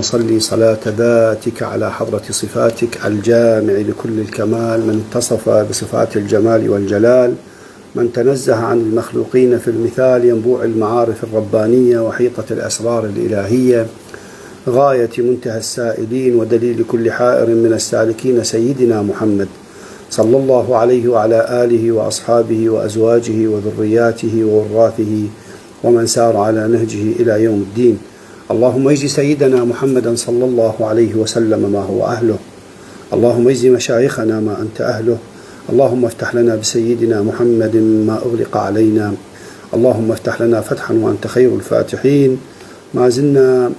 اللهم صل صلاة ذاتك على حضرة صفاتك الجامع لكل الكمال، من اتصف بصفات الجمال والجلال، من تنزه عن المخلوقين في المثال، ينبوع المعارف الربانية وحيطة الأسرار الإلهية، غاية منتهى السائلين ودليل كل حائر من السالكين، سيدنا محمد صلى الله عليه وعلى آله وأصحابه وأزواجه وذرياته ووراثه ومن سار على نهجه إلى يوم الدين. اللهم اجز سيدنا محمدا صلى الله عليه وسلم ما هو أهله، اللهم اجز مشايخنا ما أنت أهله، اللهم افتح لنا بسيدنا محمد ما أغلق علينا، اللهم افتح لنا فتحا وأنت خير الفاتحين. ما زلنا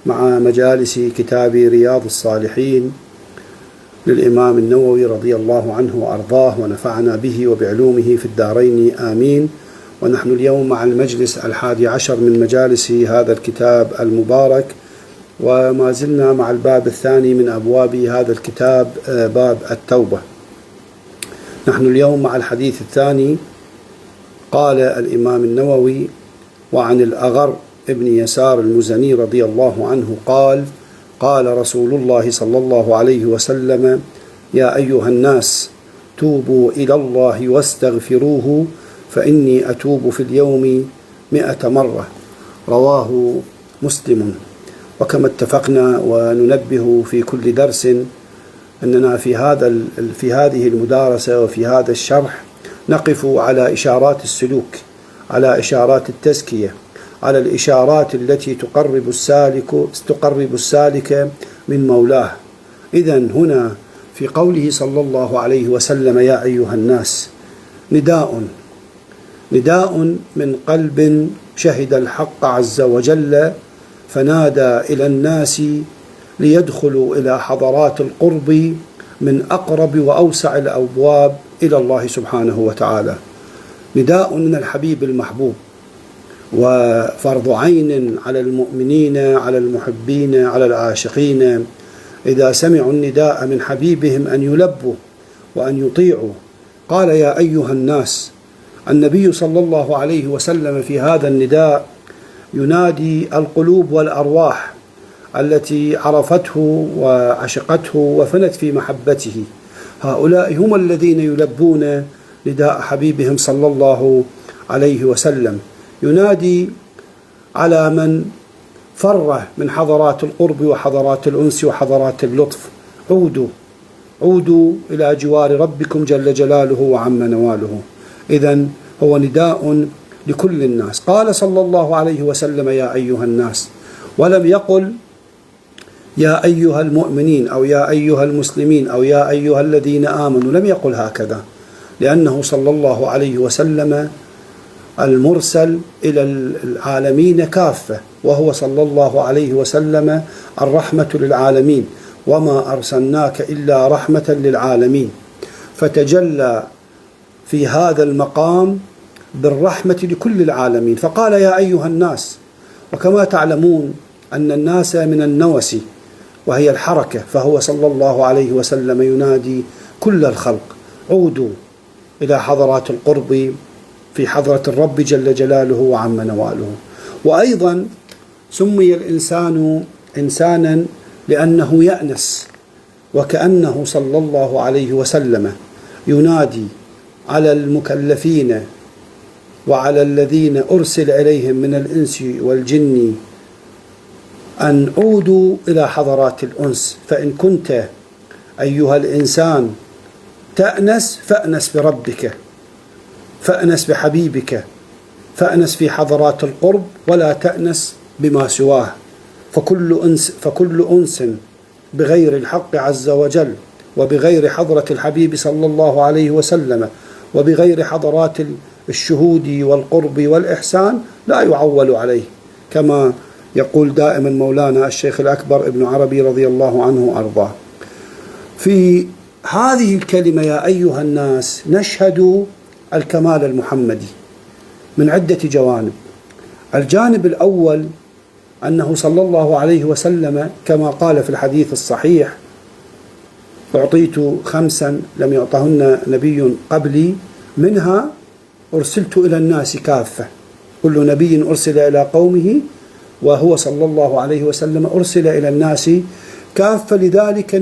مع مجالس كتاب رياض الصالحين للإمام النووي رضي الله عنه وأرضاه، ونفعنا به وبعلومه في الدارين آمين. ونحن اليوم مع المجلس 11 من مجالس هذا الكتاب المبارك، وما زلنا مع الباب الثاني من أبواب هذا الكتاب، باب التوبة. نحن اليوم مع الحديث الثاني. قال الإمام النووي: وعن الأغر ابن يسار المزني رضي الله عنه قال: قال رسول الله صلى الله عليه وسلم: يا أيها الناس توبوا إلى الله واستغفروه فإني أتوب في اليوم 100 مرة. رواه مسلم. وكما اتفقنا وننبه في كل درس أننا في هذه المدارسة وفي هذا الشرح نقف على إشارات السلوك، على إشارات التزكية، على الإشارات التي تقرب السالك من مولاه. إذن هنا في قوله صلى الله عليه وسلم: يا أيها الناس، نداء من قلب شهد الحق عز وجل فنادى إلى الناس ليدخلوا إلى حضرات القرب من أقرب وأوسع الأبواب إلى الله سبحانه وتعالى. نداء من الحبيب المحبوب، وفرض عين على المؤمنين، على المحبين، على العاشقين إذا سمعوا النداء من حبيبهم أن يلبوا وأن يطيعوا. قال: يا أيها الناس. النبي صلى الله عليه وسلم في هذا النداء ينادي القلوب والأرواح التي عرفته وعشقته وفنت في محبته. هؤلاء هم الذين يلبون نداء حبيبهم صلى الله عليه وسلم. ينادي على من فر من حضرات القرب وحضرات الأنس وحضرات اللطف: عودوا إلى جوار ربكم جل جلاله وعم نواله. إذن هو نداء لكل الناس. قال صلى الله عليه وسلم: يا أيها الناس، ولم يقل يا أيها المؤمنين أو يا أيها المسلمين أو يا أيها الذين آمنوا، لم يقل هكذا، لأنه صلى الله عليه وسلم المرسل إلى العالمين كافة، وهو صلى الله عليه وسلم الرحمة للعالمين، وما أرسلناك إلا رحمة للعالمين. فتجلى في هذا المقام بالرحمة لكل العالمين، فقال: يا أيها الناس. وكما تعلمون أن الناس من النوس وهي الحركة، فهو صلى الله عليه وسلم ينادي كل الخلق: عودوا إلى حضرات القرب في حضرة الرب جل جلاله وعم نواله. وأيضا سمي الإنسان إنسانا لأنه يأنس، وكأنه صلى الله عليه وسلم ينادي على المكلفين وعلى الذين أرسل إليهم من الإنس والجن أن عودوا إلى حضرات الأنس. فإن كنت أيها الإنسان تأنس فأنس بربك، فأنس بحبيبك، فأنس في حضرات القرب، ولا تأنس بما سواه. فكل أنس بغير الحق عز وجل وبغير حضرة الحبيب صلى الله عليه وسلم وبغير حضرات الشهود والقرب والإحسان لا يعول عليه، كما يقول دائما مولانا الشيخ الأكبر ابن عربي رضي الله عنه وأرضاه. في هذه الكلمة يا أيها الناس نشهد الكمال المحمدي من عدة جوانب. الجانب الأول أنه صلى الله عليه وسلم كما قال في الحديث الصحيح: أعطيت 5 لم يعطهن نبي قبلي، منها أرسلت إلى الناس كافة. كل نبي أرسل إلى قومه وهو صلى الله عليه وسلم أرسل إلى الناس كافة، لذلك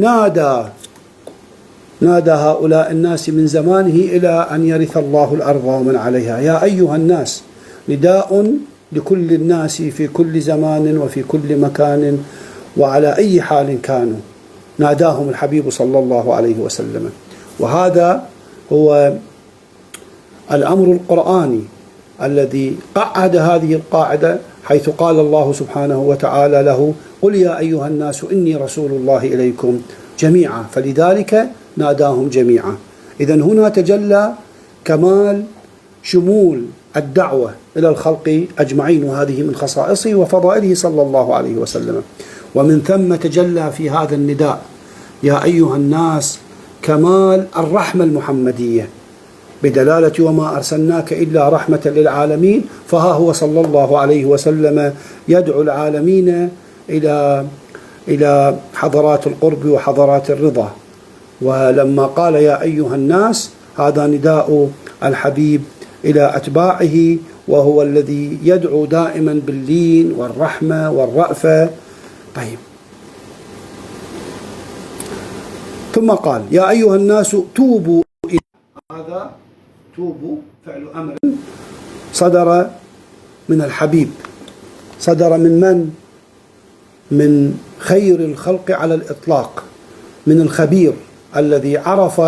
نادى هؤلاء الناس من زمانه إلى أن يرث الله الأرض ومن عليها. يا أيها الناس نداء لكل الناس في كل زمان وفي كل مكان وعلى أي حال كانوا، ناداهم الحبيب صلى الله عليه وسلم. وهذا هو الأمر القرآني الذي قعد هذه القاعدة، حيث قال الله سبحانه وتعالى له: قل يا أيها الناس إني رسول الله إليكم جميعا، فلذلك ناداهم جميعا. إذن هنا تجلى كمال شمول الدعوة إلى الخلق أجمعين، وهذه من خصائصه وفضائله صلى الله عليه وسلم. ومن ثم تجلى في هذا النداء يا أيها الناس كمال الرحمة المحمدية، بدلالة وما أرسلناك إلا رحمة للعالمين. فها هو صلى الله عليه وسلم يدعو العالمين إلى حضرات القرب وحضرات الرضا. ولما قال يا أيها الناس، هذا نداء الحبيب إلى أتباعه، وهو الذي يدعو دائما باللين والرحمة والرأفة. طيب، ثم قال يا أيها الناس توبوا إلى، هذا توبوا فعل أمر صدر من الحبيب، صدر من من خير الخلق على الإطلاق، من الخبير الذي عرف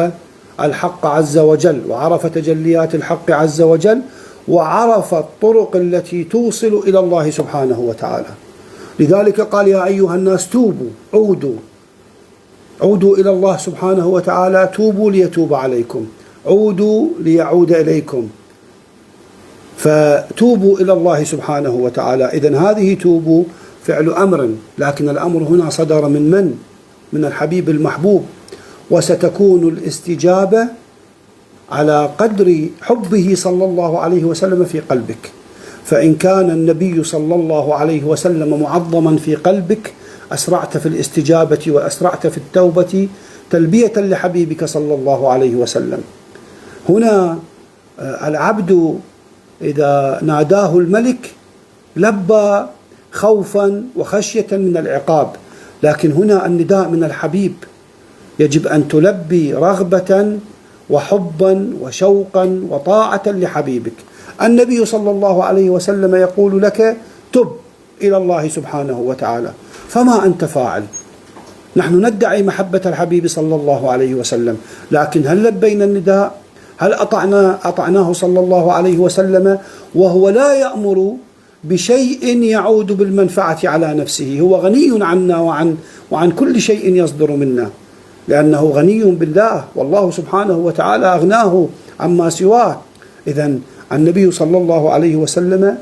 الحق عز وجل وعرف تجليات الحق عز وجل وعرف الطرق التي توصل إلى الله سبحانه وتعالى. لذلك قال يا أيها الناس توبوا، عودوا إلى الله سبحانه وتعالى، توبوا ليتوب عليكم، عودوا ليعود إليكم، فتوبوا إلى الله سبحانه وتعالى. إذن هذه توبوا فعل أمر، لكن الأمر هنا صدر من الحبيب المحبوب، وستكون الاستجابة على قدر حبه صلى الله عليه وسلم في قلبك. فإن كان النبي صلى الله عليه وسلم معظما في قلبك، أسرعت في الاستجابة وأسرعت في التوبة تلبية لحبيبك صلى الله عليه وسلم. هنا العبد إذا ناداه الملك لبى خوفا وخشية من العقاب، لكن هنا النداء من الحبيب يجب أن تلبي رغبة وحبا وشوقا وطاعة لحبيبك. النبي صلى الله عليه وسلم يقول لك تب إلى الله سبحانه وتعالى، فما أنت فاعل؟ نحن ندعي محبة الحبيب صلى الله عليه وسلم، لكن هل لبينا النداء؟ هل أطعناه صلى الله عليه وسلم وهو لا يأمر بشيء يعود بالمنفعة على نفسه؟ هو غني عنا وعن كل شيء يصدر منا، لأنه غني بالله، والله سبحانه وتعالى أغناه عما سواه. إذن النبي صلى الله عليه وسلم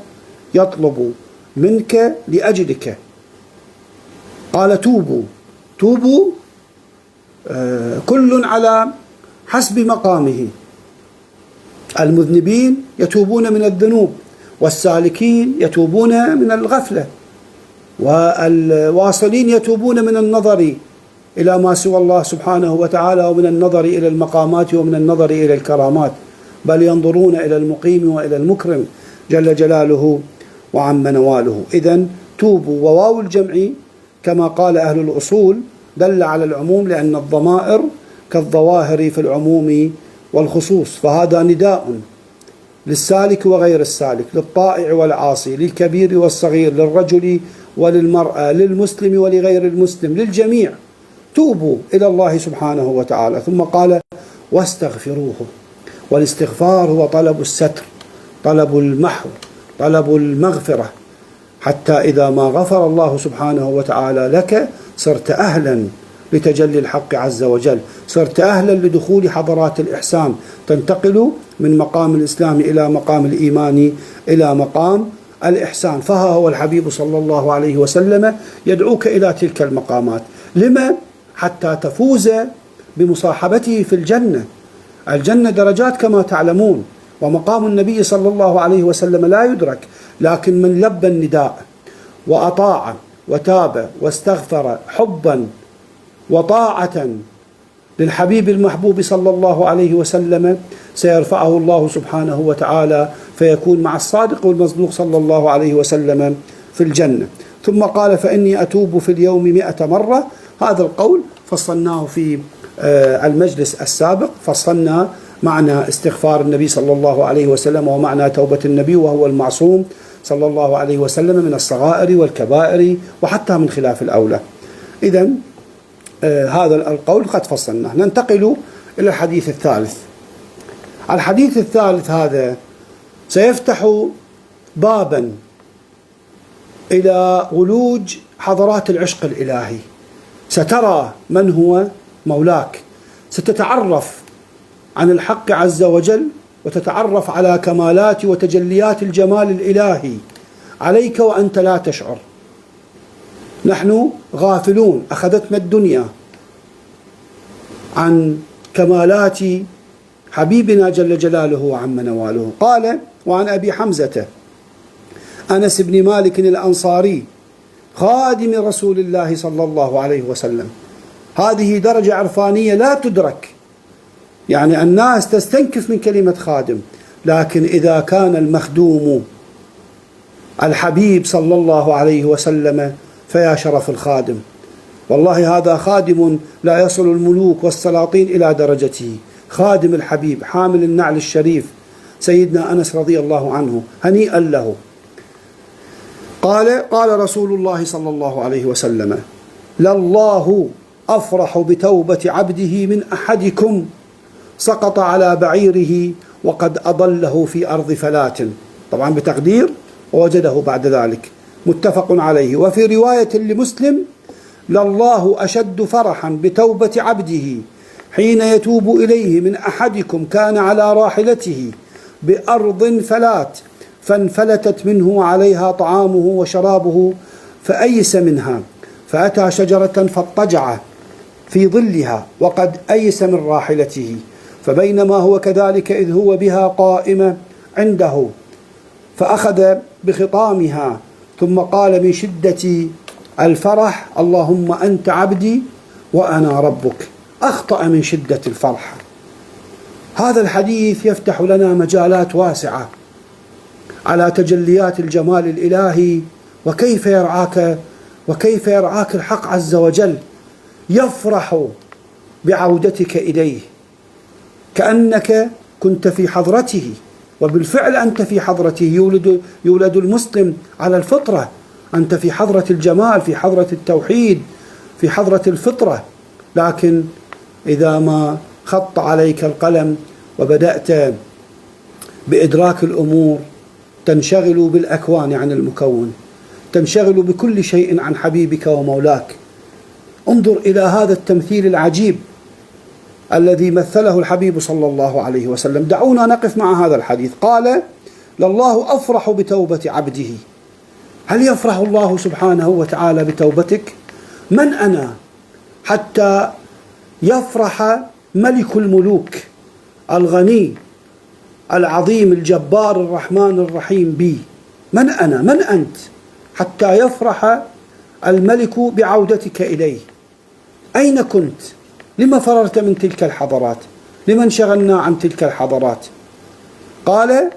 يطلب منك لأجلك، قال توبوا كل على حسب مقامه. المذنبين يتوبون من الذنوب، والسالكين يتوبون من الغفلة، والواصلين يتوبون من النظر إلى ما سوى الله سبحانه وتعالى، ومن النظر إلى المقامات ومن النظر إلى الكرامات، بل ينظرون إلى المقيم وإلى المكرم جل جلاله وعم نواله. إذن توبوا، وواو الجمع كما قال أهل الأصول دل على العموم، لأن الضمائر كالظواهر في العموم والخصوص. فهذا نداء للسالك وغير السالك، للطائع والعاصي، للكبير والصغير، للرجل وللمرأة، للمسلم ولغير المسلم، للجميع. توبوا إلى الله سبحانه وتعالى. ثم قال واستغفروه، والاستغفار هو طلب الستر، طلب المحو، طلب المغفرة، حتى إذا ما غفر الله سبحانه وتعالى لك صرت أهلا لتجلي الحق عز وجل، صرت أهلا لدخول حضرات الإحسان، تنتقل من مقام الإسلام إلى مقام الإيمان إلى مقام الإحسان. فها هو الحبيب صلى الله عليه وسلم يدعوك إلى تلك المقامات. لما؟ حتى تفوز بمصاحبته في الجنة. الجنة درجات كما تعلمون، ومقام النبي صلى الله عليه وسلم لا يدرك، لكن من لبى النداء وأطاع وتاب واستغفر حبا وطاعة للحبيب المحبوب صلى الله عليه وسلم سيرفعه الله سبحانه وتعالى، فيكون مع الصادق والمصدوق صلى الله عليه وسلم في الجنة. ثم قال فإني أتوب في اليوم 100 مرة. هذا القول فصلناه في المجلس السابق، فصلنا معنى استغفار النبي صلى الله عليه وسلم ومعنى توبة النبي، وهو المعصوم صلى الله عليه وسلم من الصغائر والكبائر وحتى من خلاف الأولى. إذن هذا القول قد فصلناه. ننتقل إلى الحديث الثالث. الحديث الثالث هذا سيفتح بابا إلى ولوج حضرات العشق الإلهي. سترى من هو مولاك، ستتعرف عن الحق عز وجل، وتتعرف على كمالات وتجليات الجمال الإلهي عليك وأنت لا تشعر. نحن غافلون، أخذتنا الدنيا عن كمالات حبيبنا جل جلاله وعم نواله. قال وعن أبي حمزة أنس بن مالك الأنصاري خادم رسول الله صلى الله عليه وسلم. هذه درجة عرفانية لا تدرك، يعني الناس تستنكف من كلمة خادم، لكن إذا كان المخدوم الحبيب صلى الله عليه وسلم فيا شرف الخادم. والله هذا خادم لا يصل الملوك والسلاطين إلى درجته، خادم الحبيب حامل النعل الشريف سيدنا أنس رضي الله عنه، هنيئا له. قال رسول الله صلى الله عليه وسلم لله أفرح بتوبة عبده من أحدكم سقط على بعيره وقد أضله في أرض فلات، طبعا بتقدير ووجده بعد ذلك، متفق عليه. وفي رواية لمسلم لله أشد فرحا بتوبة عبده حين يتوب إليه من أحدكم كان على راحلته بأرض فلات فانفلتت منه عليها طعامه وشرابه فأيس منها، فأتى شجرة فاضطجع في ظلها وقد أيس من راحلته، فبينما هو كذلك إذ هو بها قائمة عنده فأخذ بخطامها ثم قال من شدة الفرح اللهم أنت عبدي وأنا ربك، أخطأ من شدة الفرح. هذا الحديث يفتح لنا مجالات واسعة على تجليات الجمال الإلهي، وكيف يرعاك الحق عز وجل، يفرح بعودتك إليه كأنك كنت في حضرته، وبالفعل أنت في حضرته. يولد المسلم على الفطرة، أنت في حضرة الجمال، في حضرة التوحيد، في حضرة الفطرة. لكن إذا ما خط عليك القلم وبدأت بإدراك الأمور تنشغل بالأكوان عن المكون، تنشغل بكل شيء عن حبيبك ومولاك. انظر إلى هذا التمثيل العجيب الذي مثله الحبيب صلى الله عليه وسلم. دعونا نقف مع هذا الحديث. قال لله أفرح بتوبة عبده. هل يفرح الله سبحانه وتعالى بتوبتك؟ من أنا حتى يفرح ملك الملوك الغني العظيم الجبار الرحمن الرحيم بي؟ من أنا؟ من أنت حتى يفرح الملك بعودتك إليه؟ أين كنت؟ لما فررت من تلك الحضارات؟ لما انشغلنا عن تلك الحضارات؟ قال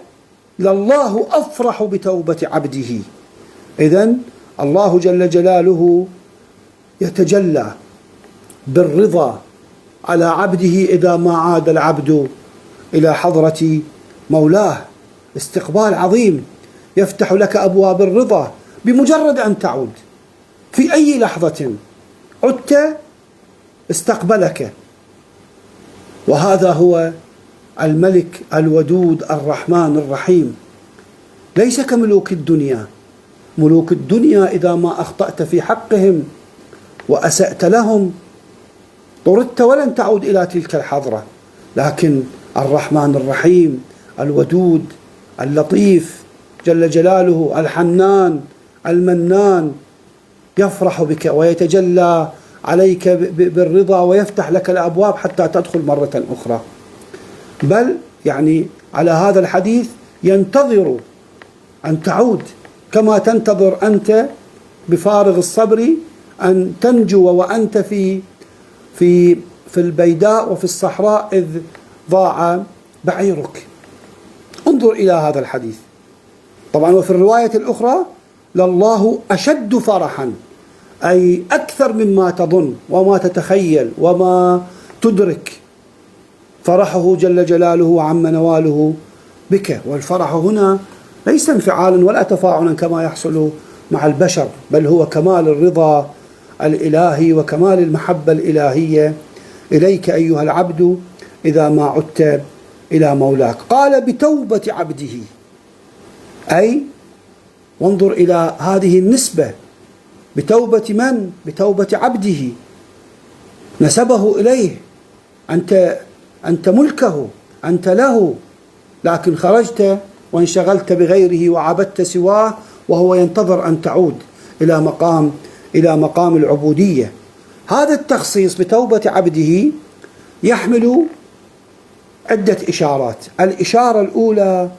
لله أفرح بتوبة عبده. إذن الله جل جلاله يتجلى بالرضا على عبده إذا ما عاد العبد إلى حضرة مولاه. استقبال عظيم، يفتح لك أبواب الرضا بمجرد أن تعود. في أي لحظة عدت استقبلك. وهذا هو الملك الودود الرحمن الرحيم، ليس كملوك الدنيا. ملوك الدنيا إذا ما أخطأت في حقهم وأسأت لهم طردت ولن تعود إلى تلك الحضرة. لكن الرحمن الرحيم الودود اللطيف جل جلاله الحنان المنان يفرح بك ويتجلى عليك بالرضا ويفتح لك الأبواب حتى تدخل مرة أخرى. بل يعني على هذا الحديث ينتظر أن تعود، كما تنتظر أنت بفارغ الصبر أن تنجو وأنت في البيداء وفي الصحراء إذ ضاع بعيرك. انظر إلى هذا الحديث. طبعا وفي الرواية الأخرى لله أشد فرحا، أي أكثر مما تظن وما تتخيل وما تدرك. فرحه جل جلاله وعم نواله بك. والفرح هنا ليس انفعالا ولا تفاعلا كما يحصل مع البشر، بل هو كمال الرضا الإلهي وكمال المحبة الإلهية إليك أيها العبد إذا ما عدت إلى مولاك. قال بتوبة عبده، أي وانظر إلى هذه النسبة، بتوبة من؟ بتوبة عبده، نسبه إليه، أنت ملكه، أنت له، لكن خرجت وانشغلت بغيره وعبدت سواه، وهو ينتظر أن تعود إلى مقام العبودية. هذا التخصيص بتوبة عبده يحمل عدة إشارات. الإشارة الأولى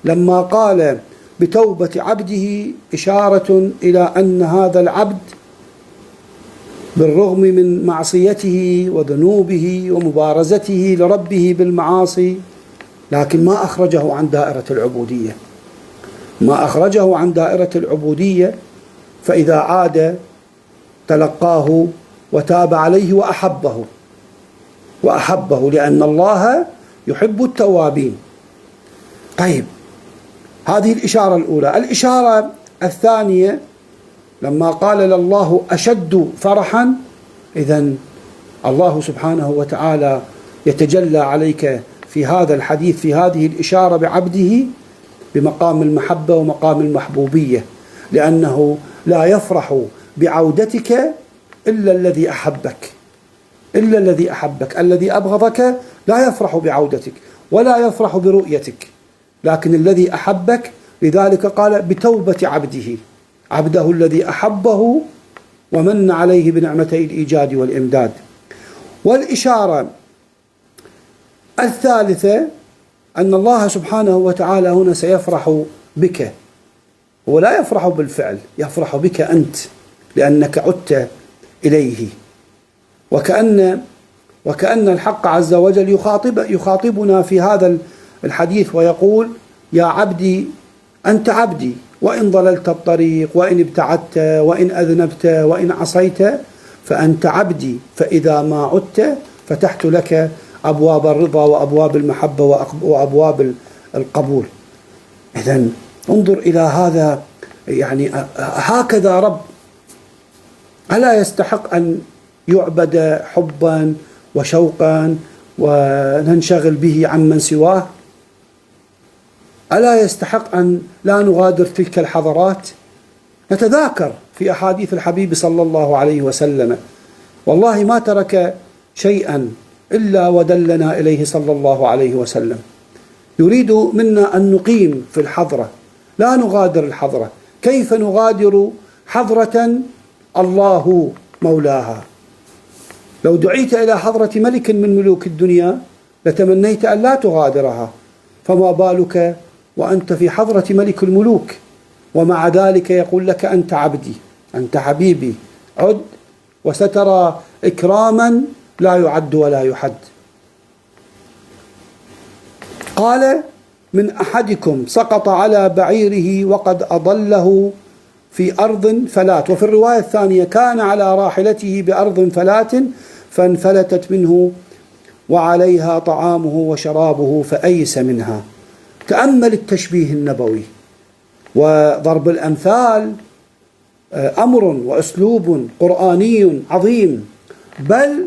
لما قال بتوبة عبده إشارة إلى أن هذا العبد بالرغم من معصيته وذنوبه ومبارزته لربه بالمعاصي، لكن ما أخرجه عن دائرة العبودية، ما أخرجه عن دائرة العبودية. فإذا عاد تلقاه وتاب عليه وأحبه لأن الله يحب التوابين. طيب، هذه الإشارة الأولى. الإشارة الثانية لما قال لله أشد فرحا، إذن الله سبحانه وتعالى يتجلى عليك في هذا الحديث، في هذه الإشارة بعبده بمقام المحبة ومقام المحبوبية، لأنه لا يفرح بعودتك إلا الذي أحبك، الذي أبغضك لا يفرح بعودتك ولا يفرح برؤيتك، لكن الذي أحبك. لذلك قال بتوبة عبده الذي أحبه ومن عليه بنعمتي الإيجاد والإمداد. والإشارة الثالثة أن الله سبحانه وتعالى هنا سيفرح بك، ولا يفرح بالفعل، يفرح بك أنت لأنك عدت إليه. وكأن الحق عز وجل يخاطبنا في هذا الحديث ويقول يا عبدي أنت عبدي، وإن ضللت الطريق وإن ابتعدت وإن أذنبت وإن عصيت فأنت عبدي، فإذا ما عدت فتحت لك أبواب الرضا وأبواب المحبة وأبواب القبول. إذن انظر إلى هذا، يعني هكذا رب ألا يستحق أن يعبد حبا وشوقا وننشغل به عمن سواه؟ ألا يستحق أن لا نغادر تلك الحضرات؟ نتذاكر في أحاديث الحبيب صلى الله عليه وسلم، والله ما ترك شيئا إلا ودلنا إليه صلى الله عليه وسلم. يريد منا أن نقيم في الحضرة، لا نغادر الحضرة. كيف نغادر حضرة الله مولاها؟ لو دعيت إلى حضرة ملك من ملوك الدنيا لتمنيت أن لا تغادرها، فما بالك وأنت في حضرة ملك الملوك، ومع ذلك يقول لك أنت عبدي، أنت حبيبي، عد وسترى إكراما لا يعد ولا يحد. قال من أحدكم سقط على بعيره وقد أضله في أرض فلات، وفي الرواية الثانية كان على راحلته بأرض فلات فانفلتت منه وعليها طعامه وشرابه فأيس منها. تأمل التشبيه النبوي، وضرب الأمثال أمر وأسلوب قرآني عظيم، بل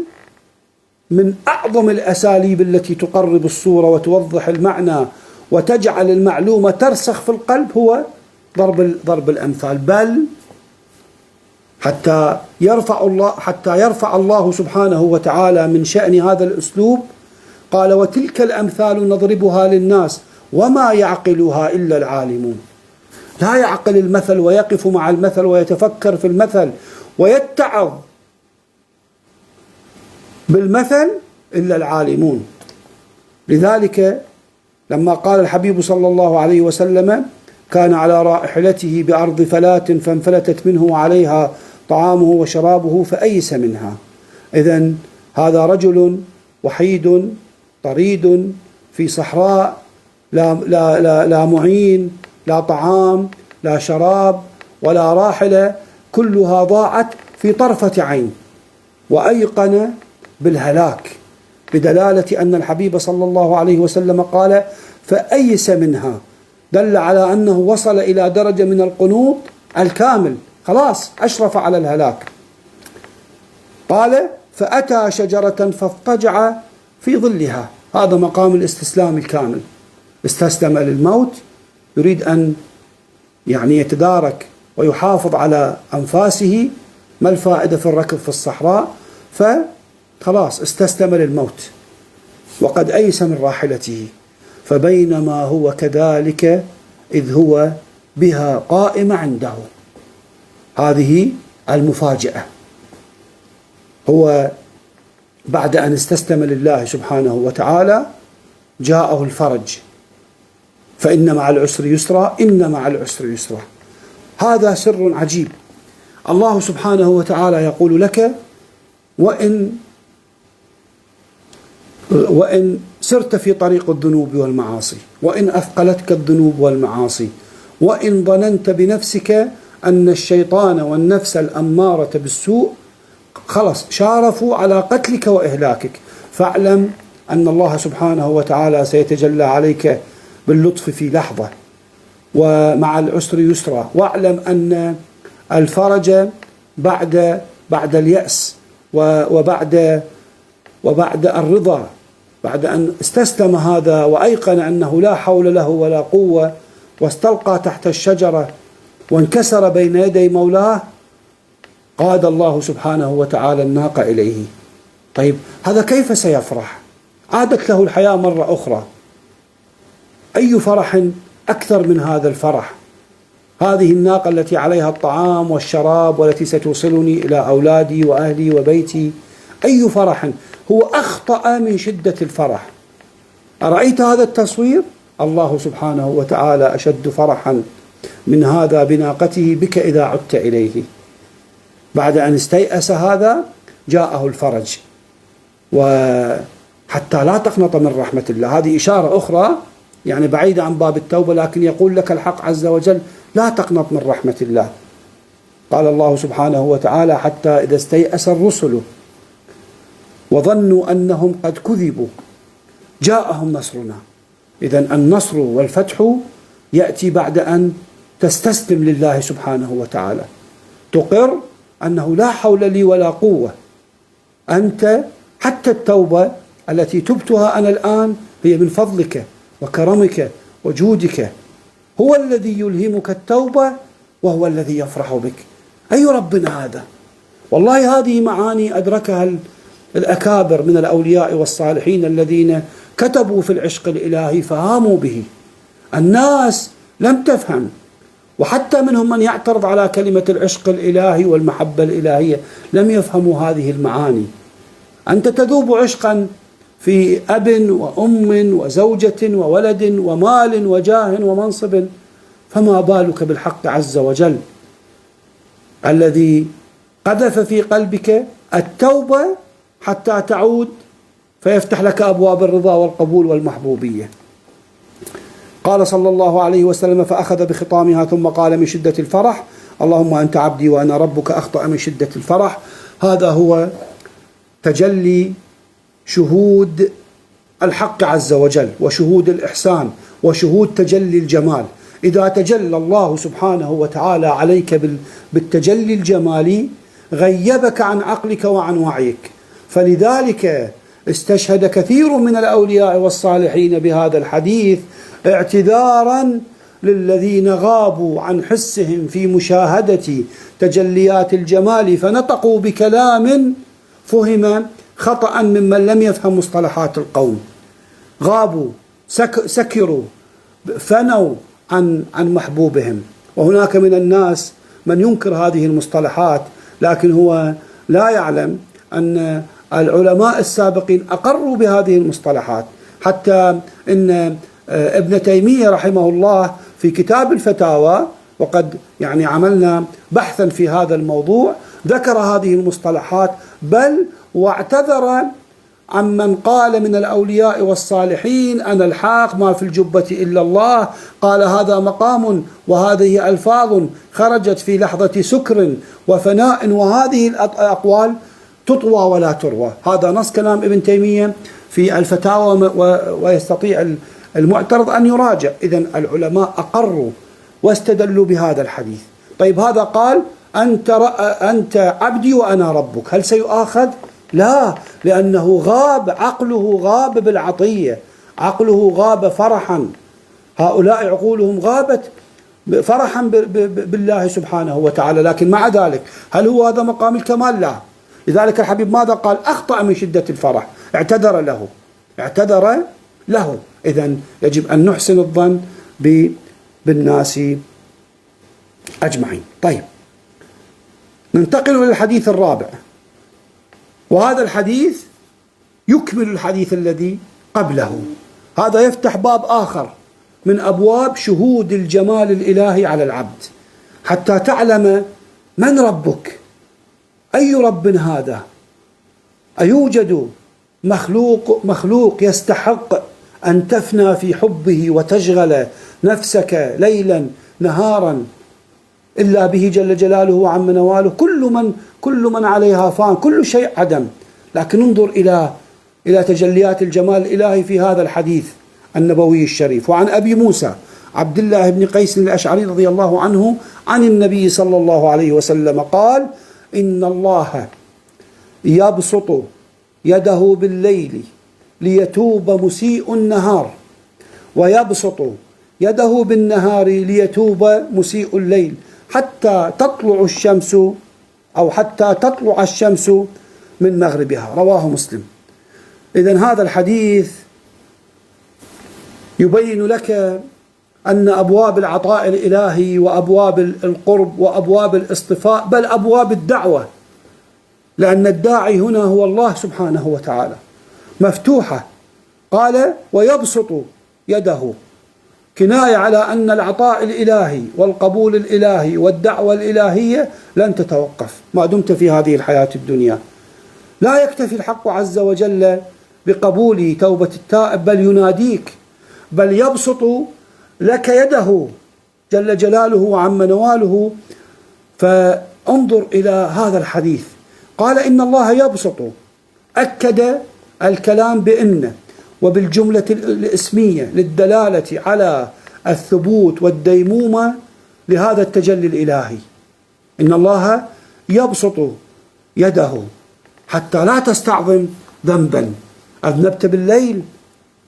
من أعظم الأساليب التي تقرب الصورة وتوضح المعنى وتجعل المعلومة ترسخ في القلب هو ضرب الأمثال. بل حتى يرفع الله سبحانه وتعالى من شأن هذا الأسلوب قال وتلك الأمثال نضربها للناس وما يعقلها إلا العالمون. لا يعقل المثل ويقف مع المثل ويتفكر في المثل ويتعظ بالمثل إلا العالمون. لذلك لما قال الحبيب صلى الله عليه وسلم كان على راحلته بأرض فلات فانفلتت منه وعليها طعامه وشرابه فأيس منها. إذن هذا رجل وحيد طريد في صحراء، لا معين، لا طعام، لا شراب، ولا راحلة، كلها ضاعت في طرفة عين، وأيقن بالهلاك، بدلالة أن الحبيب صلى الله عليه وسلم قال: فأيس منها، دل على أنه وصل إلى درجة من القنوط الكامل، خلاص أشرف على الهلاك. قال: فأتى شجرة فاضطجع في ظلها، هذا مقام الاستسلام الكامل، استسلم للموت، يريد أن يتدارك ويحافظ على أنفاسه، ما الفائدة في الركض في الصحراء، فخلاص استسلم للموت وقد أيس من راحلته. فبينما هو كذلك إذ هو بها قائم عنده. هذه المفاجأة، هو بعد أن استسلم لله سبحانه وتعالى جاءه الفرج، فإن مع العسر يسرا، إن مع العسر يسرا. هذا سر عجيب. الله سبحانه وتعالى يقول لك: وإن سرت في طريق الذنوب والمعاصي، وإن أثقلتك الذنوب والمعاصي، وإن ظننت بنفسك أن الشيطان والنفس الأمارة بالسوء خلص شارفوا على قتلك وإهلاكك، فاعلم أن الله سبحانه وتعالى سيتجلى عليك باللطف في لحظة، ومع العسر يسرا، واعلم أن الفرج بعد اليأس وبعد الرضا، بعد أن استسلم هذا وأيقن أنه لا حول له ولا قوة، واستلقى تحت الشجرة وانكسر بين يدي مولاه، قاد الله سبحانه وتعالى الناقة إليه. طيب هذا كيف سيفرح؟ عادت له الحياة مرة أخرى، أي فرح أكثر من هذا الفرح؟ هذه الناقة التي عليها الطعام والشراب، والتي ستوصلني إلى أولادي وأهلي وبيتي، أي فرح؟ هو أخطأ من شدة الفرح. أرأيت هذا التصوير؟ الله سبحانه وتعالى أشد فرحا من هذا بناقته بك إذا عدت إليه. بعد أن استيأس هذا جاءه الفرج. وحتى لا تقنط من رحمة الله، هذه إشارة أخرى بعيدة عن باب التوبة، لكن يقول لك الحق عز وجل: لا تقنط من رحمة الله. قال الله سبحانه وتعالى: حتى إذا استيأس الرسل وظنوا أنهم قد كذبوا جاءهم نصرنا. إذن النصر والفتح يأتي بعد أن تستسلم لله سبحانه وتعالى، تقر أنه لا حول لي ولا قوة، أنت حتى التوبة التي تبتها أنا الآن هي من فضلك وكرمك وجودك، هو الذي يلهمك التوبة وهو الذي يفرح بك. أي ربنا هذا؟ والله هذه معاني أدركها الأكابر من الأولياء والصالحين الذين كتبوا في العشق الإلهي فهاموا به. الناس لم تفهم، وحتى منهم من يعترض على كلمة العشق الإلهي والمحبة الإلهية لم يفهموا هذه المعاني. أنت تذوب عشقا في أب وأم وزوجة وولد ومال وجاه ومنصب، فما بالك بالحق عز وجل الذي قذف في قلبك التوبة حتى تعود فيفتح لك أبواب الرضا والقبول والمحبوبية. قال صلى الله عليه وسلم: فأخذ بخطامها ثم قال من شدة الفرح: اللهم أنت عبدي وأنا ربك، أخطأ من شدة الفرح. هذا هو تجلي شهود الحق عز وجل، وشهود الإحسان، وشهود تجلي الجمال. إذا تجلى الله سبحانه وتعالى عليك بالتجلي الجمالي غيبك عن عقلك وعن وعيك. فلذلك استشهد كثير من الأولياء والصالحين بهذا الحديث اعتذارا للذين غابوا عن حسهم في مشاهدة تجليات الجمال، فنطقوا بكلام فهم خطأ ممن لم يفهم مصطلحات القوم، غابوا، سكروا، فنوا عن محبوبهم. وهناك من الناس من ينكر هذه المصطلحات، لكن هو لا يعلم أن العلماء السابقين أقروا بهذه المصطلحات. حتى إن ابن تيمية رحمه الله في كتاب الفتاوى، وقد عملنا بحثا في هذا الموضوع، ذكر هذه المصطلحات، بل واعتذر عمن قال من الأولياء والصالحين: أنا الحاق، ما في الجبة إلا الله. قال: هذا مقام وهذه ألفاظ خرجت في لحظة سكر وفناء، وهذه الأقوال تطوى ولا تروى. هذا نص كلام ابن تيمية في الفتاوى، ويستطيع المعترض أن يراجع. إذن العلماء أقروا واستدلوا بهذا الحديث. طيب، هذا قال: أنت عبدي وأنا ربك، هل سيؤاخذ؟ لا، لأنه غاب عقله، غاب بالعطية، عقله غاب فرحا. هؤلاء عقولهم غابت فرحا بالله سبحانه وتعالى. لكن مع ذلك هل هو هذا مقام الكمال؟ لا. لذلك الحبيب ماذا قال؟ أخطأ من شدة الفرح، اعتذر له. إذن يجب أن نحسن الظن بالناس أجمعين. طيب، ننتقل إلى الحديث الرابع، وهذا الحديث يكمل الحديث الذي قبله. هذا يفتح باب آخر من أبواب شهود الجمال الإلهي على العبد، حتى تعلم من ربك، أي رب هذا. أيوجد مخلوق يستحق أن تفنى في حبه وتشغل نفسك ليلا نهارا إلا به جل جلاله وعم نواله؟ كل من عليها فان، كل شيء عدم. لكن انظر إلى تجليات الجمال الإلهي في هذا الحديث النبوي الشريف. وعن أبي موسى عبد الله بن قيس الأشعري رضي الله عنه عن النبي صلى الله عليه وسلم قال: إن الله يبسط يده بالليل ليتوب مسيء النهار، ويبسط يده بالنهار ليتوب مسيء الليل، حتى تطلع الشمس من مغربها. رواه مسلم. إذن هذا الحديث يبين لك أن أبواب العطاء الإلهي وأبواب القرب وأبواب الاصطفاء، بل أبواب الدعوة، لأن الداعي هنا هو الله سبحانه وتعالى، مفتوحة. قال: ويبسط يده، كناية على أن العطاء الإلهي والقبول الإلهي والدعوة الإلهية لن تتوقف ما دمت في هذه الحياة الدنيا. لا يكتفي الحق عز وجل بقبول توبة التائب، بل يناديك، بل يبسط لك يده جل جلاله وعم نواله. فانظر إلى هذا الحديث، قال: إن الله يبسط، أكد الكلام بإن وبالجملة الإسمية للدلالة على الثبوت والديمومة لهذا التجلي الإلهي. إن الله يبسط يده حتى لا تستعظم ذنبا. أذنبت بالليل،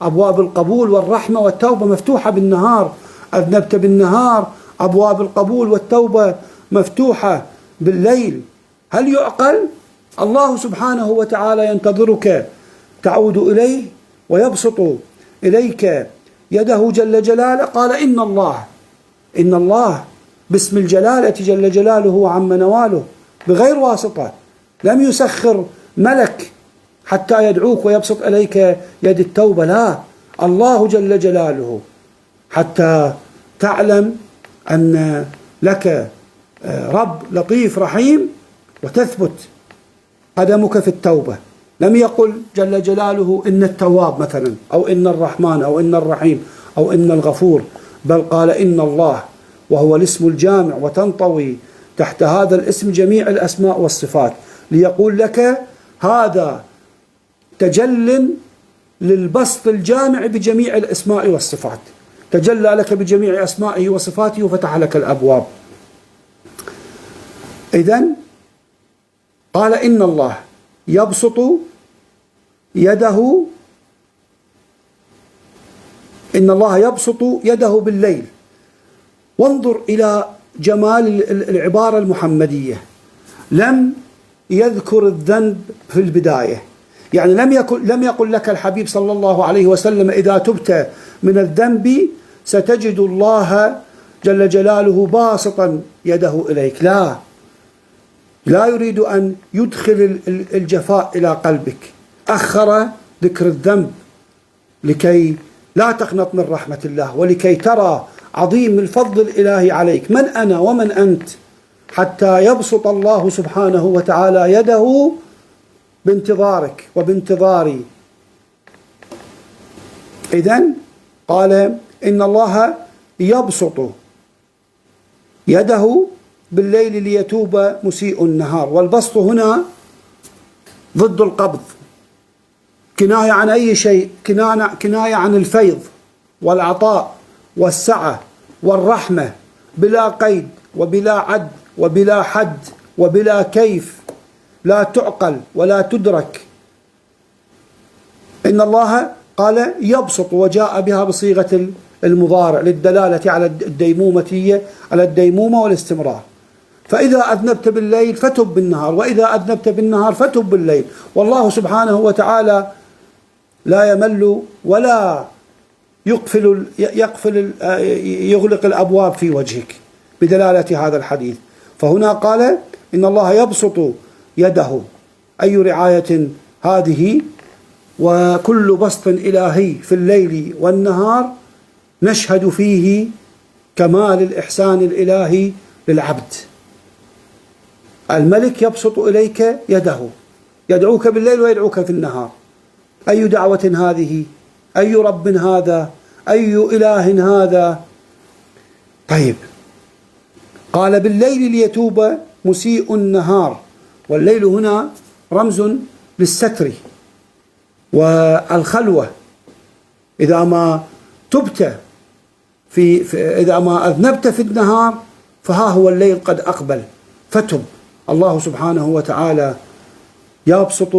أبواب القبول والرحمة والتوبة مفتوحة بالنهار. أذنبت بالنهار، أبواب القبول والتوبة مفتوحة بالليل. هل يعقل؟ الله سبحانه وتعالى ينتظرك تعود إليه ويبسط إليك يده جل جلاله. قال: إن الله باسم الجلالة جل جلاله وعم نواله، بغير واسطة، لم يسخر ملك حتى يدعوك ويبسط إليك يد التوبة، لا، الله جل جلاله، حتى تعلم أن لك رب لطيف رحيم وتثبت قدمك في التوبة. لم يقل جل جلاله إن التواب مثلا، أو إن الرحمن، أو إن الرحيم، أو إن الغفور، بل قال إن الله، وهو الاسم الجامع، وتنطوي تحت هذا الاسم جميع الأسماء والصفات، ليقول لك هذا تجل للبسط الجامع بجميع الأسماء والصفات، تجلى لك بجميع أسمائه وصفاته وفتح لك الأبواب. إذن قال: إن الله يبسط يده، إن الله يبسط يده بالليل. وانظر إلى جمال العبارة المحمدية، لم يذكر الذنب في البداية، يعني لم يقل لك الحبيب صلى الله عليه وسلم إذا تبت من الذنب ستجد الله جل جلاله باسطا يده إليك. لا يريد أن يدخل الجفاء إلى قلبك، أخر ذكر الذنب لكي لا تقنط من رحمة الله، ولكي ترى عظيم الفضل الإلهي عليك. من أنا ومن أنت حتى يبسط الله سبحانه وتعالى يده بانتظارك وبانتظاري. إذن قال إن الله يبسط يده بالليل ليتوب مسيء النهار. والبسط هنا ضد القبض، كناية عن أي شيء، كناية عن الفيض والعطاء والسعة والرحمة بلا قيد وبلا عد وبلا حد وبلا كيف، لا تعقل ولا تدرك. إن الله قال يبسط، وجاء بها بصيغة المضارع للدلالة على الديمومة، على الديمومة والاستمرار. فإذا أذنبت بالليل فتب بالنهار، وإذا أذنبت بالنهار فتب بالليل. والله سبحانه وتعالى لا يمل ولا يغلق الأبواب في وجهك بدلالة هذا الحديث. فهنا قال إن الله يبسط يده، أي رعاية هذه. وكل بسط إلهي في الليل والنهار نشهد فيه كمال الإحسان الإلهي للعبد. الملك يبسط إليك يده، يدعوك بالليل ويدعوك في النهار. أي دعوة هذه؟ أي رب هذا؟ أي إله هذا؟ طيب، قال بالليل ليتوب مسيء النهار. والليل هنا رمز للستر والخلوة. إذا ما تبت إذا ما أذنبت في النهار فها هو الليل قد أقبل، فتب. الله سبحانه وتعالى يبسط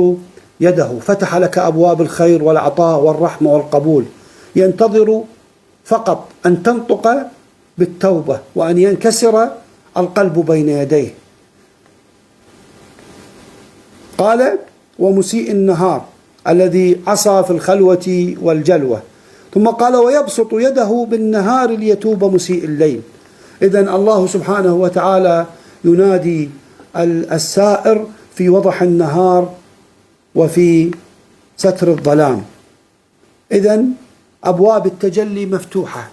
يده، فتح لك أبواب الخير والعطاء والرحمة والقبول، ينتظر فقط أن تنطق بالتوبة وأن ينكسر القلب بين يديه. قال ومسيء النهار الذي عصى في الخلوة والجلوة. ثم قال ويبسط يده بالنهار ليتوب مسيء الليل. إذن الله سبحانه وتعالى ينادي السائر في وضح النهار وفي ستر الظلام. إذن أبواب التجلي مفتوحة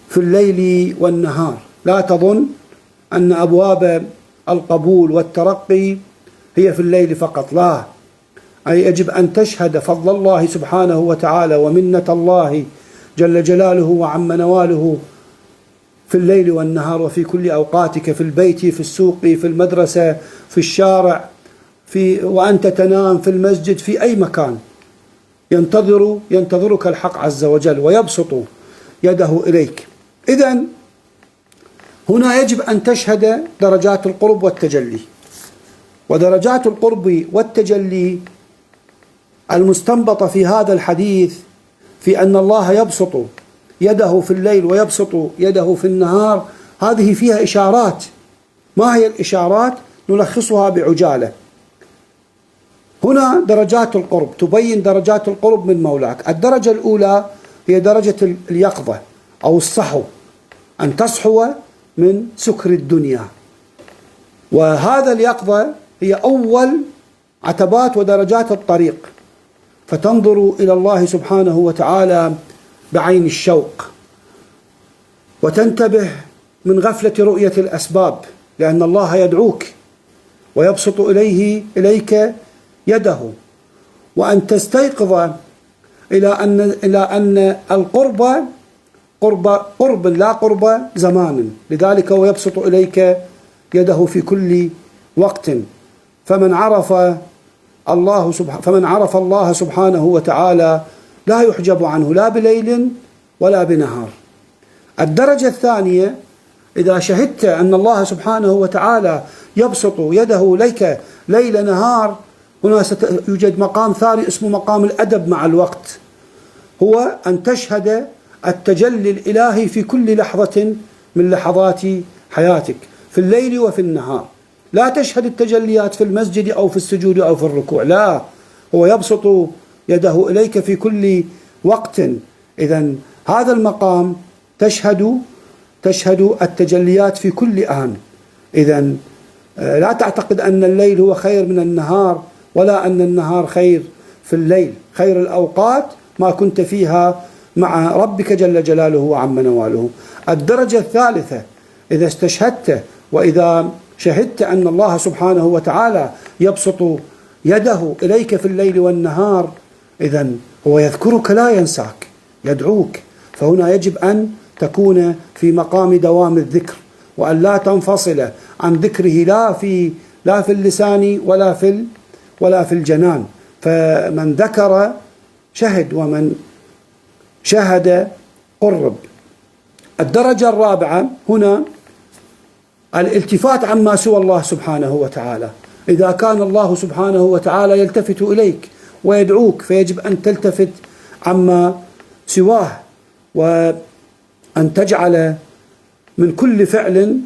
في الليل والنهار. لا تظن أن أبواب القبول والترقي هي في الليل فقط، لا، أي يجب أن تشهد فضل الله سبحانه وتعالى ومنة الله جل جلاله وعم نواله في الليل والنهار وفي كل أوقاتك، في البيت، في السوق، في المدرسة، في الشارع، وأنت تنام، في المسجد، في أي مكان ينتظرك الحق عز وجل ويبسط يده إليك. إذن هنا يجب أن تشهد درجات القرب والتجلي. ودرجات القرب والتجلي المستنبطة في هذا الحديث في أن الله يبسط يده في الليل ويبسط يده في النهار، هذه فيها إشارات. ما هي الإشارات؟ نلخصها بعجالة. هنا درجات القرب تبين درجات القرب من مولاك. الدرجة الأولى هي درجة اليقظة أو الصحو، أن تصحو من سكر الدنيا. وهذا اليقظة هي أول عتبات ودرجات الطريق، فتنظر إلى الله سبحانه وتعالى بعين الشوق، وتنتبه من غفلة رؤية الأسباب، لأن الله يدعوك ويبسط إليك يده. وأن تستيقظ إلى أن القرب قرب لا قرب زمان، لذلك هو يبسط إليك يده في كل وقت. فمن عرف الله سبحانه وتعالى لا يحجب عنه لا بليل ولا بنهار. الدرجة الثانية، إذا شهدت أن الله سبحانه وتعالى يبسط يده لك ليل نهار، هنا يوجد مقام ثاني اسمه مقام الأدب مع الوقت، هو أن تشهد التجلي الإلهي في كل لحظة من لحظات حياتك، في الليل وفي النهار. لا تشهد التجليات في المسجد أو في السجود أو في الركوع، لا، هو يبسط يده إليك في كل وقت. إذن هذا المقام تشهد التجليات في كل آن. إذن لا تعتقد أن الليل هو خير من النهار، ولا أن النهار خير في الليل. خير الأوقات ما كنت فيها مع ربك جل جلاله وعم نواله. الدرجة الثالثة، إذا استشهدت وإذا شهدت أن الله سبحانه وتعالى يبسط يده إليك في الليل والنهار، إذن هو يذكرك لا ينساك، يدعوك. فهنا يجب أن تكون في مقام دوام الذكر، وأن لا تنفصل عن ذكره لا في اللسان ولا في الجنان. فمن ذكر شهد، ومن شهد قرب. الدرجة الرابعة هنا الالتفات عما سوى الله سبحانه وتعالى. إذا كان الله سبحانه وتعالى يلتفت إليك ويدعوك، فيجب أن تلتفت عما سواه، وأن تجعل من كل فعل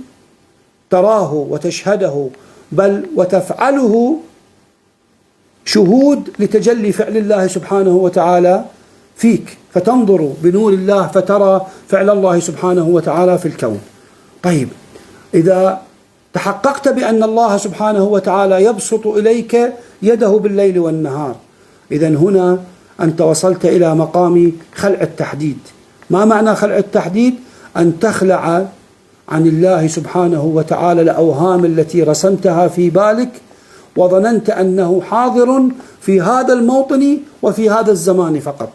تراه وتشهده، بل وتفعله شهود لتجلي فعل الله سبحانه وتعالى فيك، فتنظر بنور الله فترى فعل الله سبحانه وتعالى في الكون. طيب، إذا تحققت بأن الله سبحانه وتعالى يبسط إليك يده بالليل والنهار، إذن هنا أنت وصلت إلى مقام خلع التحديد. ما معنى خلع التحديد؟ أن تخلع عن الله سبحانه وتعالى الأوهام التي رسمتها في بالك، وظننت أنه حاضر في هذا الموطن وفي هذا الزمان فقط.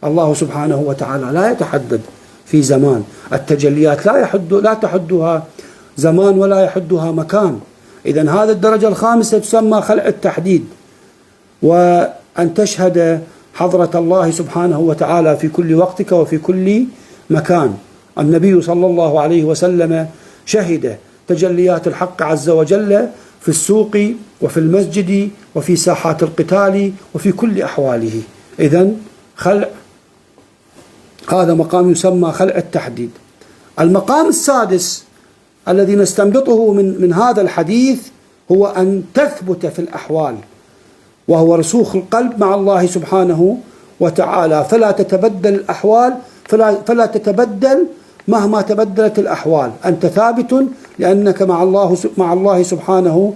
الله سبحانه وتعالى لا يتحدد في زمان، التجليات لا تحدها زمان ولا يحدها مكان. إذن هذا الدرجة الخامسة تسمى خلع التحديد، وأن تشهد حضرة الله سبحانه وتعالى في كل وقتك وفي كل مكان. النبي صلى الله عليه وسلم شهد تجليات الحق عز وجل في السوق وفي المسجد وفي ساحات القتال وفي كل أحواله. إذن هذا مقام يسمى خلع التحديد. المقام السادس الذي نستنبطه من هذا الحديث هو أن تثبت في الأحوال، وهو رسوخ القلب مع الله سبحانه وتعالى، فلا تتبدل الأحوال، فلا تتبدل مهما تبدلت الأحوال. أنت ثابت لأنك مع الله سبحانه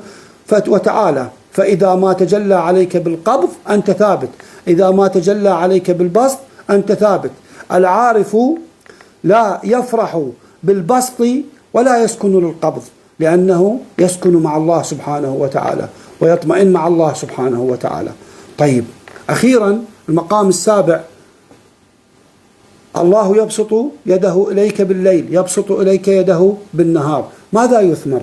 وتعالى. فإذا ما تجلى عليك بالقبض أنت ثابت، إذا ما تجلى عليك بالبسط أنت ثابت. العارف لا يفرح بالبسط ولا يسكن للقبض، لأنه يسكن مع الله سبحانه وتعالى ويطمئن مع الله سبحانه وتعالى. طيب، أخيرا المقام السابع، الله يبسط يده إليك بالليل، يبسط إليك يده بالنهار. ماذا يثمر؟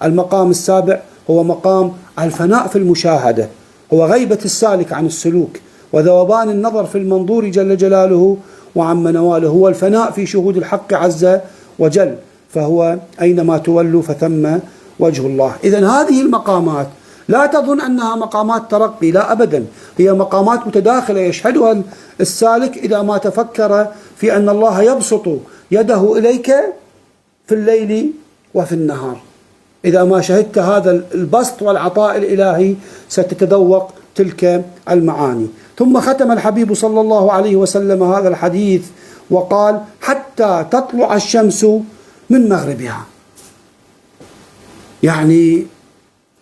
المقام السابع هو مقام الفناء في المشاهدة، هو غيبة السالك عن السلوك، وذوبان النظر في المنظور جل جلاله وعم نواله، هو الفناء في شهود الحق عز وجل، فهو أينما تولوا فثم وجه الله. إذن هذه المقامات لا تظن أنها مقامات ترقي، لا أبدا، هي مقامات متداخلة يشهدها السالك إذا ما تفكر في أن الله يبسط يده إليك في الليل وفي النهار. إذا ما شهدت هذا البسط والعطاء الإلهي ستتذوق تلك المعاني. ثم ختم الحبيب صلى الله عليه وسلم هذا الحديث وقال: حتى تطلع الشمس من مغربها. يعني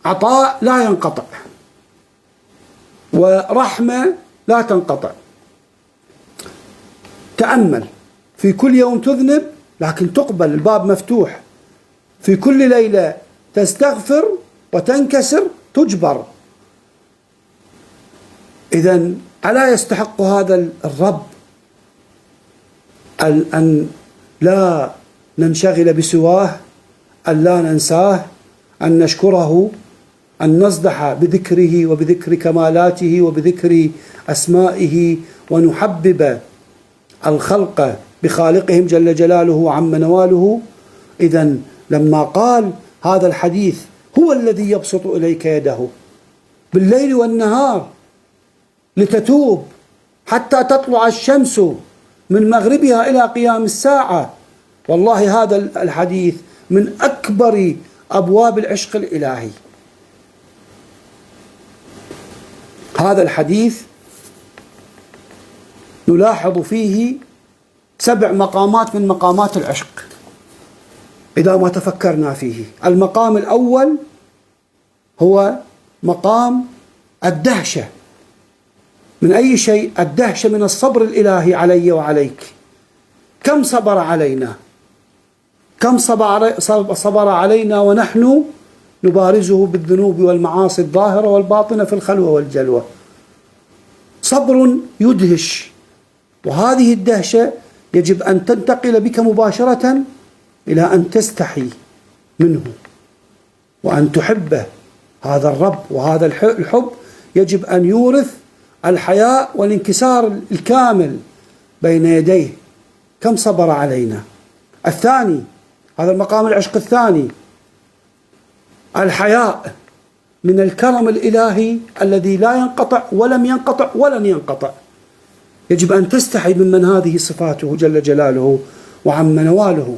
عطاء لا ينقطع، ورحمة لا تنقطع. تأمل، في كل يوم تذنب لكن تقبل، الباب مفتوح. في كل ليلة تستغفر وتنكسر تجبر. إذن ألا يستحق هذا الرب أن لا ننشغل بسواه، أن لا ننساه، أن نشكره، أن نصدح بذكره وبذكر كمالاته وبذكر أسمائه، ونحبب الخلق بخالقهم جل جلاله وعم نواله. إذن لما قال هذا الحديث هو الذي يبسط إليك يده بالليل والنهار لتتوب حتى تطلع الشمس من مغربها إلى قيام الساعة، والله هذا الحديث من أكبر أبواب العشق الإلهي. هذا الحديث نلاحظ فيه 7 مقامات من مقامات العشق إذا ما تفكرنا فيه. المقام الأول هو مقام الدهشة. من أي شيء؟ الدهشة من الصبر الإلهي علي وعليك. كم صبر علينا، كم صبر علينا ونحن نبارزه بالذنوب والمعاصي الظاهرة والباطنة في الخلوة والجلوة. صبر يدهش، وهذه الدهشة يجب أن تنتقل بك مباشرة إلى أن تستحي منه وأن تحبه. هذا الرب وهذا الحب يجب أن يورث الحياء والانكسار الكامل بين يديه. كم صبر علينا. الثاني، هذا المقام العشق الثاني، الحياء من الكرم الإلهي الذي لا ينقطع ولم ينقطع ولن ينقطع. يجب أن تستحي ممن هذه صفاته جل جلاله وعم نواله.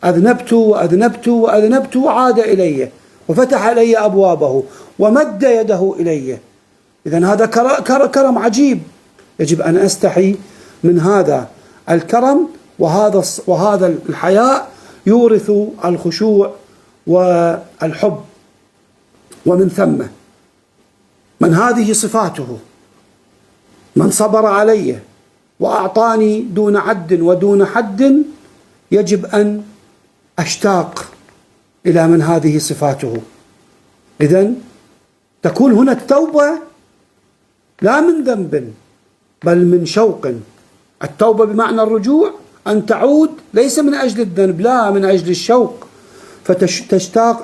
أذنبت وأذنبت وأذنبت وعاد إلي وفتح علي أبوابه ومد يده إلي. إذن هذا كرم عجيب. يجب أن أستحي من هذا الكرم، وهذا الحياء يورث الخشوع والحب. ومن ثم من هذه صفاته، من صبر علي وأعطاني دون عد ودون حد، يجب أن أشتاق إلى من هذه صفاته. إذن تكون هنا التوبة لا من ذنب بل من شوق. التوبة بمعنى الرجوع، أن تعود ليس من أجل الذنب، لا، من أجل الشوق، فتشتاق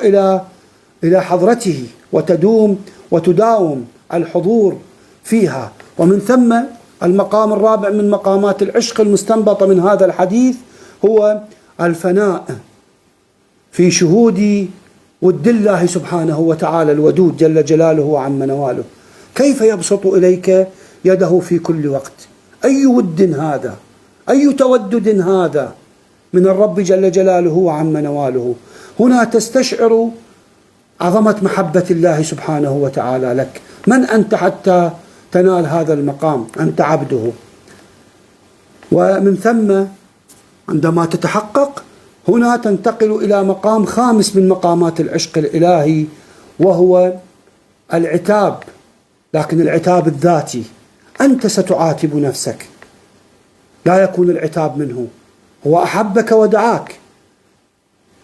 إلى حضرته وتدوم وتداوم الحضور فيها. ومن ثم المقام الرابع من مقامات العشق المستنبطة من هذا الحديث هو الفناء في شهود ود الله سبحانه وتعالى الودود جل جلاله وعم نواله. كيف يبسط إليك يده في كل وقت؟ أي ود هذا؟ أي تودد هذا من الرب جل جلاله وعم نواله؟ هنا تستشعر عظمة محبة الله سبحانه وتعالى لك. من أنت حتى تنال هذا المقام؟ أنت عبده. ومن ثم عندما تتحقق هنا تنتقل إلى مقام خامس من مقامات العشق الإلهي، وهو العتاب، لكن العتاب الذاتي. أنت ستعاتب نفسك، لا يكون العتاب منه. هو أحبك ودعاك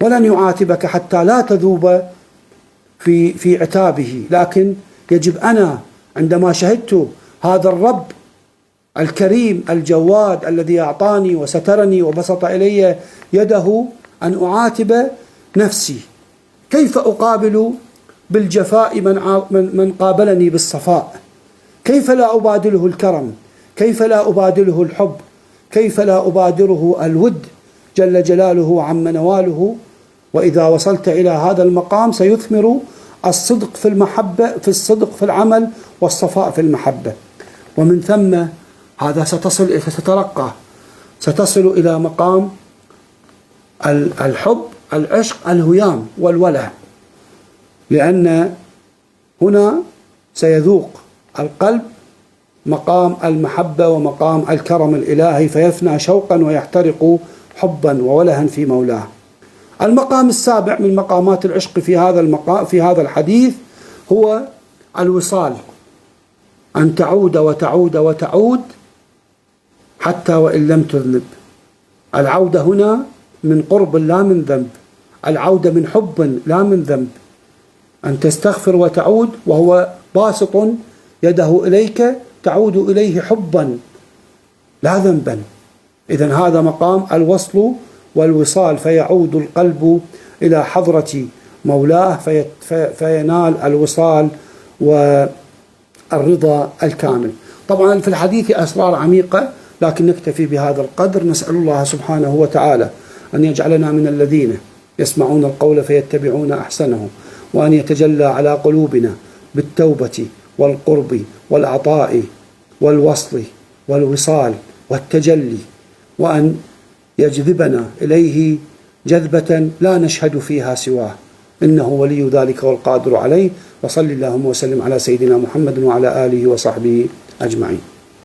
ولن يعاتبك حتى لا تذوب في عتابه، لكن يجب أنا عندما شهدت هذا الرب الكريم الجواد الذي أعطاني وسترني وبسط إلي يده أن أعاتب نفسي. كيف أقابل بالجفاء من قابلني بالصفاء؟ كيف لا أبادله الكرم؟ كيف لا أبادله الحب؟ كيف لا أبادره الود جل جلاله وعم نواله؟ وإذا وصلت إلى هذا المقام سيثمر الصدق في المحبة، في الصدق في العمل، والصفاء في المحبة. ومن ثم هذا ستترقى، ستصل إلى مقام الحب، العشق، الهيام والولع، لأن هنا سيذوق القلب مقام المحبة ومقام الكرم الإلهي، فيفنى شوقا ويحترق حبا وولها في مولاه. المقام السابع من مقامات العشق في هذا الحديث هو الوصال، أن تعود وتعود وتعود حتى وإن لم تذنب. العودة هنا من قرب لا من ذنب، العودة من حب لا من ذنب. أن تستغفر وتعود وهو باسط يده إليك، تعود إليه حبا لا ذنبا. إذن هذا مقام الوصل والوصال، فيعود القلب إلى حضرة مولاه فينال الوصال والرضا الكامل. طبعا في الحديث أسرار عميقة، لكن نكتفي بهذا القدر. نسأل الله سبحانه وتعالى أن يجعلنا من الذين يسمعون القول فيتبعون أحسنه، وأن يتجلى على قلوبنا بالتوبة والقرب والعطاء والوصل والوصال والتجلي، وأن يجذبنا إليه جذبة لا نشهد فيها سواه، إنه ولي ذلك والقادر عليه. وصل اللهم وسلم على سيدنا محمد وعلى آله وصحبه أجمعين.